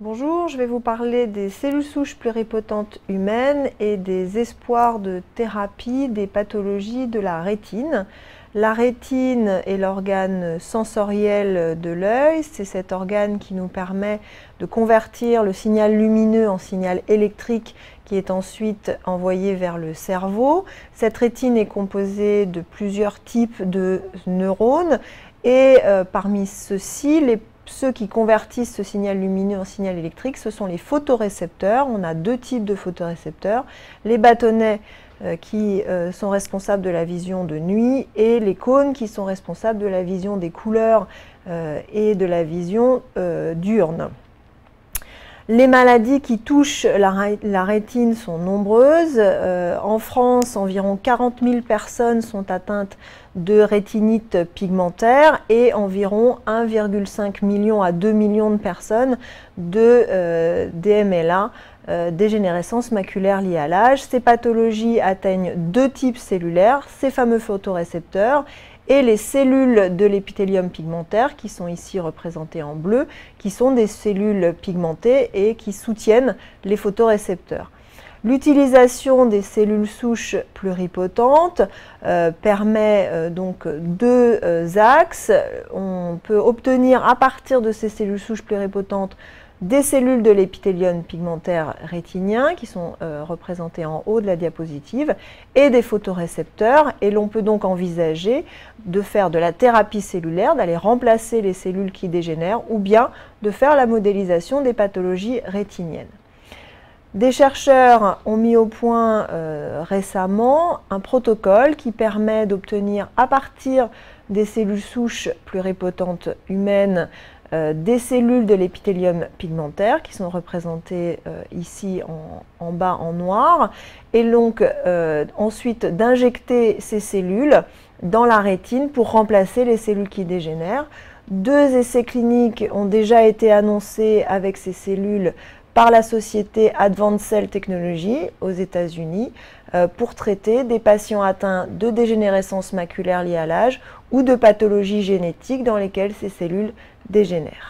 Bonjour, je vais vous parler des cellules souches pluripotentes humaines et des espoirs de thérapie des pathologies de la rétine. La rétine est l'organe sensoriel de l'œil, c'est cet organe qui nous permet de convertir le signal lumineux en signal électrique qui est ensuite envoyé vers le cerveau. Cette rétine est composée de plusieurs types de neurones et parmi ceux-ci, ceux qui convertissent ce signal lumineux en signal électrique, ce sont les photorécepteurs. On a deux types de photorécepteurs, les bâtonnets qui sont responsables de la vision de nuit et les cônes qui sont responsables de la vision des couleurs et de la vision diurne. Les maladies qui touchent la rétine sont nombreuses. En France, environ 40 000 personnes sont atteintes de rétinite pigmentaire et environ 1,5 million à 2 millions de personnes de DMLA, dégénérescence maculaire liée à l'âge. Ces pathologies atteignent deux types cellulaires, ces fameux photorécepteurs et les cellules de l'épithélium pigmentaire qui sont ici représentées en bleu, qui sont des cellules pigmentées et qui soutiennent les photorécepteurs. L'utilisation des cellules souches pluripotentes permet donc deux axes. On peut obtenir à partir de ces cellules souches pluripotentes des cellules de l'épithélium pigmentaire rétinien qui sont représentées en haut de la diapositive et des photorécepteurs, et l'on peut donc envisager de faire de la thérapie cellulaire, d'aller remplacer les cellules qui dégénèrent ou bien de faire la modélisation des pathologies rétiniennes. Des chercheurs ont mis au point récemment un protocole qui permet d'obtenir à partir des cellules souches pluripotentes humaines des cellules de l'épithélium pigmentaire qui sont représentées ici en bas en noir, et donc ensuite d'injecter ces cellules dans la rétine pour remplacer les cellules qui dégénèrent. Deux essais cliniques ont déjà été annoncés avec ces cellules par la société Advanced Cell Technology aux États-Unis pour traiter des patients atteints de dégénérescence maculaire liée à l'âge ou de pathologies génétiques dans lesquelles ces cellules dégénèrent.